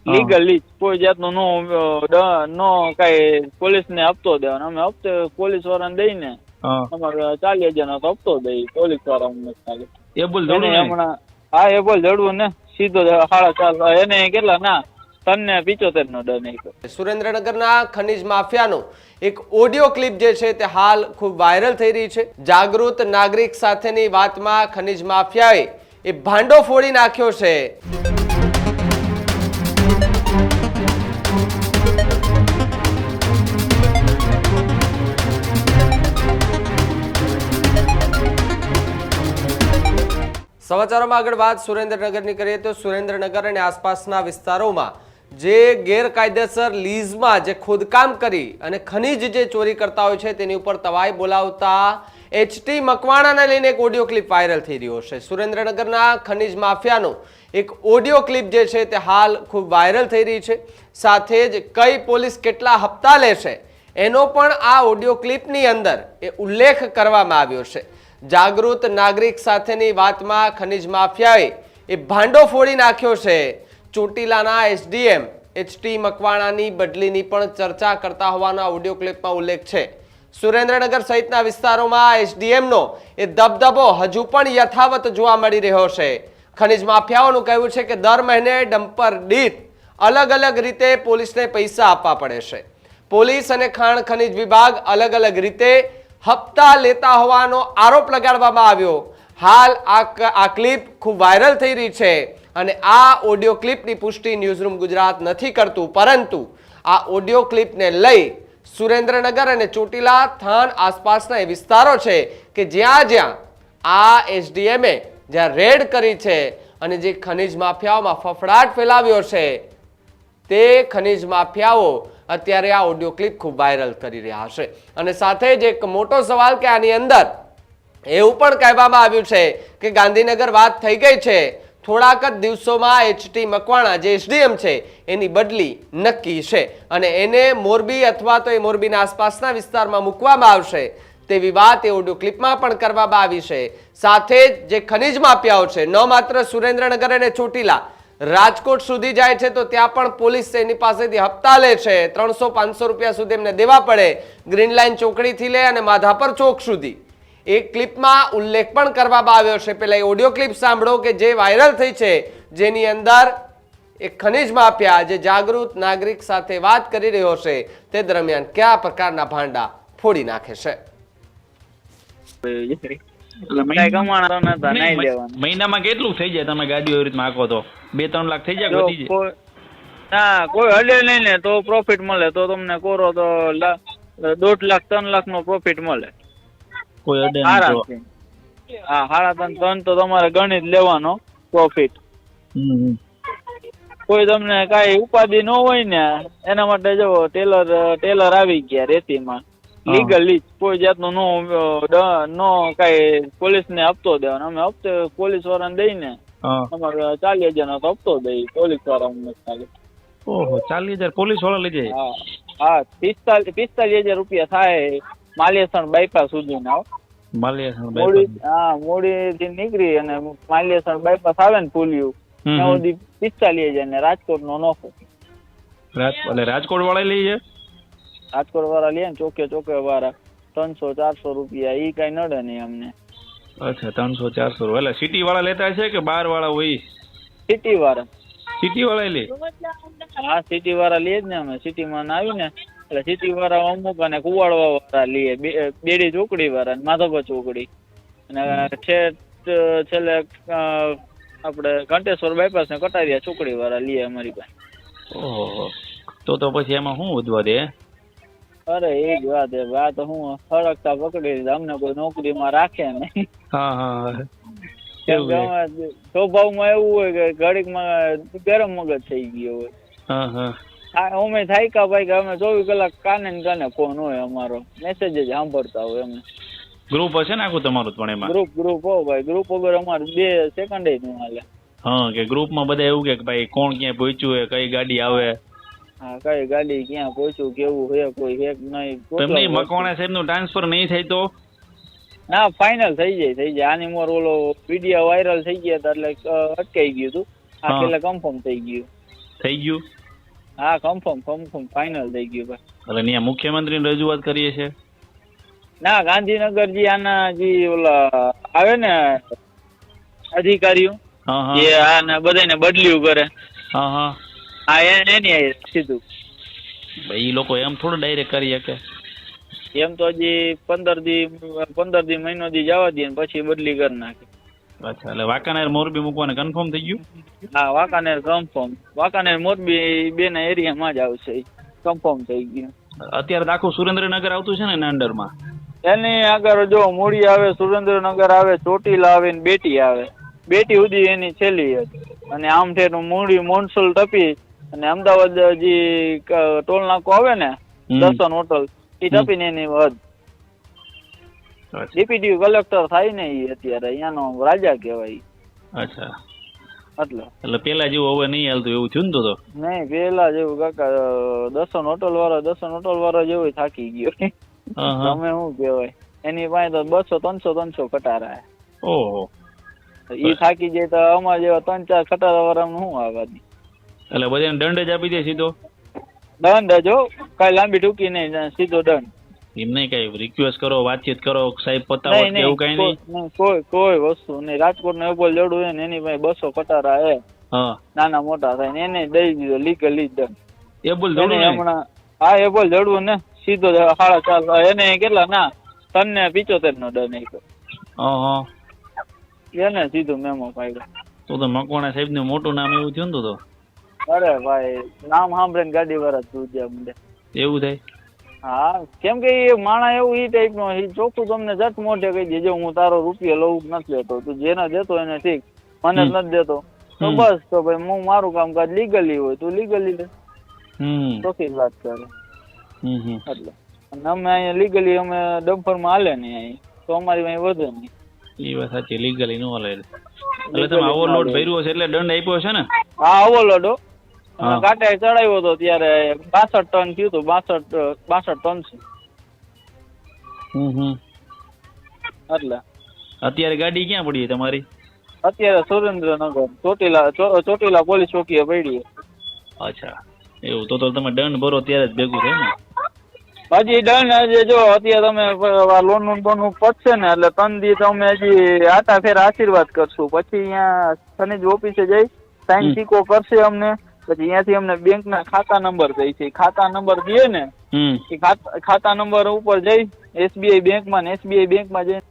Legally કોઈ જાતનો નો કઈ પોલીસ ને હપ્તો દેવાનો. અમે હપ્તે પોલીસ વાળાને દઈને અમારે 40,000 નો હપ્તો દઈ પોલીસ વાળા એ બોલ હમણાં. હા એ બોલ જડવું ને સીધો 4.5 એને કેટલા ના 375 નો દંડ નાખ્યો. સુરેન્દ્રનગરના ખનીજ માફિયાનો એક ઓડિયો ક્લિપ જે છે તે હાલ ખૂબ વાયરલ થઈ રહી છે. જાગૃત નાગરિક સાથેની વાતમાં ખનીજ માફિયાએ એ ભાંડો ફોડી નાખ્યો છે. સમાચારોમાં આગળ વાત સુરેન્દ્રનગરની કરીએ તો સુરેન્દ્રનગર અને આસપાસના વિસ્તારોમાં જે ગેરકાયદેસર લીઝમાં જે ખોદકામ કરી અને ખનીજ જે ચોરી કરતા હોય છે તેની ઉપર તવાઈ બોલાવતા એચટી મકવાણાને લઈને એક ઓડિયો ક્લિપ વાયરલ થઈ રહ્યો છે. સુરેન્દ્રનગરના ખનીજ માફિયાનો એક ઓડિયો ક્લિપ જે છે તે હાલ ખૂબ વાયરલ થઈ રહી છે. સાથે જ કઈ પોલીસ કેટલા હપ્તા લે છે એનો પણ આ ઓડિયો ક્લિપની અંદર એ ઉલ્લેખ કરવામાં આવ્યો છે. જાગૃત નાગરિક સાથેની વાતમાં ખનીજ માફિયાએ એ ભાંડો ફોડી નાખ્યો છે. ચોટીલાના એસડીએમ એચટી મકવાણાની બદલીની પણ ચર્ચા કરતા હોવાના ઓડિયો ક્લિપમાં ઉલ્લેખ છે. સુરેન્દ્રનગર સહિતના વિસ્તારોમાં એસડીએમનો એ દબદબો હજુ પણ યથાવત જોવા મળી રહ્યો છે. ખનીજ માફિયાઓનું કહેવું છે કે દર મહિને ડમ્પર દીઠ અલગ અલગ રીતે પોલીસને પૈસા આપવા પડે છે. પોલીસ અને ખાણ ખનીજ વિભાગ અલગ અલગ રીતે હપ્તા લેતા હોવાનો આરોપ લગાડવામાં આવ્યો. હાલ આ ક્લિપ ખૂબ વાયરલ થઈ રહી છે અને આ ઓડિયો ક્લિપની પુષ્ટિ ન્યૂઝરૂમ ગુજરાત નથી કરતું, પરંતુ આ ઓડિયો ક્લિપને લઈ સુરેન્દ્રનગર અને ચોટીલા થાન આસપાસના એ વિસ્તારો છે કે જ્યાં આ એસડીએમએ જ્યાં રેડ કરી છે અને જે ખનીજ માફિયાઓમાં ફફડાટ ફેલાવ્યો છે તે ખનીજ માફિયાઓ અત્યારે આ ઓડિયો ક્લિપ ખૂબ વાયરલ કરી રહ્યા છે. અને સાથે જ એક મોટો સવાલ કે આની અંદર એવું પણ કહેવામાં આવ્યું છે કે ગાંધીનગર વાત થઈ ગઈ છે, થોડાક જ દિવસોમાં એચટી મકવાણા જે એસડીએમ છે એની બદલી નક્કી છે અને એને મોરબી અથવા તો એ મોરબીના આસપાસના વિસ્તારમાં મૂકવામાં આવશે તેવી વાત એ ઓડિયો ક્લિપમાં પણ કરવામાં આવી છે. સાથે જ જે ખનીજ માફિયાઓ છે ન માત્ર સુરેન્દ્રનગર અને ચોટીલા, રાજકોટ સુધી જાય છે તો ત્યાં પણ પોલીસ એની પાસેથી હપ્તા લે છે. 300-500 રૂપિયા સુધી એમને દેવા પડે, ગ્રીન લાઇન ચોકડીથી લે અને માધાપર ચોક સુધી. એક ક્લિપમાં ઉલ્લેખ પણ કરવામાં આવ્યો છે. પેલા એ ઓડિયો ક્લિપ સાંભળો કે જે વાયરલ થઈ છે, જેની અંદર એક ખનીજ માફિયા જે જાગૃત નાગરિક સાથે વાત કરી રહ્યો છે તે દરમિયાન કયા પ્રકારના ભાંડા ફોડી નાખે છે. મહિનામાં કેટલું થઈ જાય તમે ગાડીઓ એવી રીતે હાંકો તો? 2-3 લાખ થઈ જાય? વધી જાય? ના, કોઈ હડે નહીં ને તો પ્રોફિટ મળે. તો તમને કોરો તો 1.5 લાખ 3 લાખ નો પ્રોફિટ મળે. કોઈ અડે આરામથી. હા, 3.5 તો તમારે ગણિત લેવાનો પ્રોફિટ. કોઈ તમને કઈ ઉપાધિ ન હોય ને એના માટે જો ટેલર આવી ગયા રેતીમાં લીગલી કોઈ જાતનો નો કઈ પોલીસ ને હપ્તો દેવાનો. અમે હપ્તે પોલીસ વાળાને દઈને અમારે 40,000 નો હપ્તો દઈ પોલીસ વાળા. ઓહો, 40,000 પોલીસ વાળા લઈ જાય? હા, 45,000 રૂપિયા થાય માલિયાસણ બાયપાસ સુધી ના. મોડી થી નીકળી અને માલિયાસણ બાયપાસ આવે ને પુલિયું 45,000 ને રાજકોટ નો નોખો. રાજકોટ વાળા લઈ જાય? રાજકોટ વાળા લે ને ચોકે વાળા 300-400 રૂપિયા ઈ કઈ નડે નહીં અમને. અચ્છા, 300-400 એટલે સિટી વાળા લેતા છે કે બહાર વાળા હોય? સિટી વાળા. સિટી વાળા લે? હા, સિટી વાળા લે જ ને. અમે સિટી માં આવી ને એટલે સિટી વાળા અમુક અને કુવાડવા વાળા લે, બેડી ચોકડી વાળા, માધવપર ચોકડી અને છેલ્લે આપડે ઘંટેશ્વર બાયપાસ ને કટારિયા ચોકડી વાળા લે અમારી પાસે. ઓહો, તો પછી એમાં શું વધવા દે? અરે એ જ વાત આ તો હું સળગતા પકડી અમને કોઈ નોકરીમાં રાખે નહીં. સ્વભાવમાં એવું હોય કે ઘડીકમાં ગરમ મગજ થઈ ગયો હોય. અમે થાયકા ભાઈ કે અમે 24 કલાક કાને ને કાને ફોન હોય અમારો, મેસેજ જ સાંભળતા હોય. અમે ગ્રુપ હશે ને આખું તમારું? પણ એમાં ગ્રુપ હો ભાઈ, ગ્રુપ વગર અમારું 2 સેકન્ડ જ ન હાલે. હા, કે ગ્રુપમાં બધા એવું કે ભાઈ કોણ ક્યાં પહોંચ્યું હે, કઈ ગાડી આવે, હા કઈ ગાડી ક્યાં પહોંચ્યું, કેવું હે, કોઈ હે નહીં. તમને મકવાણા સાહેબ નું ટ્રાન્સફર નહીં થાય તો? ના, ફાઇનલ થઈ જાય. આની મોર ઓલો વિડીયો વાયરલ થઈ ગયા હતા એટલે અટકાઈ ગયું હતું. આ પેલા કન્ફર્મ થઈ ગયું. થઈ ગયું? હા કન્ફર્મ ફાઇનલ થઈ ગયું ભાઈ. એટલે ત્યાં મુખ્યમંત્રીને રજૂઆત કરીએ છે? ના ગાંધીનગર જે આના જે ઓલા આવે ને અધિકારીઓ હા હા જે આને બધાને બદલ્યું કરે હા હા. હા એની સીધું. એ લોકો એમ થોડું ડાયરેક્ટ કરી શકે. એમ તો હજી 15 દી મહિનો દી જવા દે ને પછી બદલી કરી નાખે. અચ્છા, એટલે વાંકાનેર મોરબી મૂકવાને કન્ફર્મ થઈ ગયું? હા વાંકાનેર કન્ફર્મ. વાંકાનેર મોરબી બે ના એરિયામાં જ આવશે. કન્ફર્મ થઈ ગયું. અત્યારે તો આખું સુરેન્દ્રનગર આવતું છે ને એના અંડરમાં? એની આગળ જો મૂળી આવે, સુરેન્દ્રનગર આવે, ચોટીલા આવે ને બેટી આવે. બેટી સુધી એની છેલ્લી હતી અને આમ ઠેઠ મૂળી મોનસુલ ટપી અને અમદાવાદ જે ટોલ નાકો આવે ને દર્શન હોટલ એ ટપીને એની હદ. ડેપ્યુટી કલેક્ટર થાય ને એ અત્યારે અહીંયાનો રાજા કહેવાય. અચ્છા, એટલે પેલા જેવું હવે નહીં હાલતું એવું થયું ને તો? નહીં પેલા જેવું કાકા દર્શન હોટલ વાળા જેવું થાકી ગયો. તમે શું કહેવાય એની પાસે તો 200-300 કટારા. ઓહો, એ થાકી જાય તો અમારા જેવા 3-4 ખટારા વાળા શું આવવાની. એટલે બધાને દંડ જ આપી દે સીધો? દંડ જો કઈ લાંબી ટૂંકી નહીં, સીધો દંડ. એમ નહીં કઈ રિક્વેસ્ટ કરો, વાતચીત કરો, સાહેબ પતાવો એવું કઈ નહીં? કોઈ વસ્તુ નહીં. રાજકોટ ને એબોલ જડવું હોય ને એની પાસે 200 કટારા હે નાના મોટા થાય ને એને દઈ દીધો લીગલી દંડ. એબોલ જડવું હમણાં હા એબોલ જડવું ને સીધો 4.5 એને કેટલા ના 375 નો દંડ આપ્યો. એને સીધું મેમો પાડ્યો. તો મકવાણા સાહેબ નું મોટું નામ એવું થયું ને તો? અરે ભાઈ નામ સાંભળીને ગાડી વાળા તું મને એવું થાય? હા કેમ કે એ માણા એવું એ ટાઈપ નો ચોખ્ખું તમને જટ મોઢે કહી દે જો હું તારો રૂપિયો લઉં નથી લેતો, તું જેને દેતો એને ઠીક, મને જ નથી દેતો તો બસ તો ભાઈ હું મારું કામકાજ લીગલી હોય તું લીગલી લે. ચોખ્ખી વાત કરે. એટલે અમે અહીંયા લીગલી અમે ડમ્પર માં હાલે નહીં અહીં તો અમારી અહીં વધે નહીં. એ વાત સાચી, લીગલી નો હાલે. એટલે તમે ઓવરલોડ ભર્યો છે એટલે દંડ આપ્યો છે ને? હા ઓવરલોડ કાંટે ચડાવ્યો હતો ત્યારે 62 ટન થયું હતું. 62 ટન છે. એટલે અત્યારે ગાડી ક્યાં પડી તમારી? અત્યારે સુરેન્દ્રનગર ચોટીલા પોલીસ ચોકીએ પડી. અચ્છા એવું, તો તમે દંડ ભરો ત્યારે જ ભેગું થાય ને? હજી દંડ જો અત્યારે તમે લોન નું બોન પડશે ને એટલે 3 દી તમે હજી આટા ફેર આશીર્વાદ કરશું. પછી અહીંયા ખનીજ ઓફિસે જઈ સાઈન સિક્કો કરશે અમને. પછી અહીંયાથી અમને બેંક ના ખાતા નંબર દઈ છે. ખાતા નંબર દે ને એ ખાતા નંબર ઉપર જઈ SBI બેંકમાં જઈ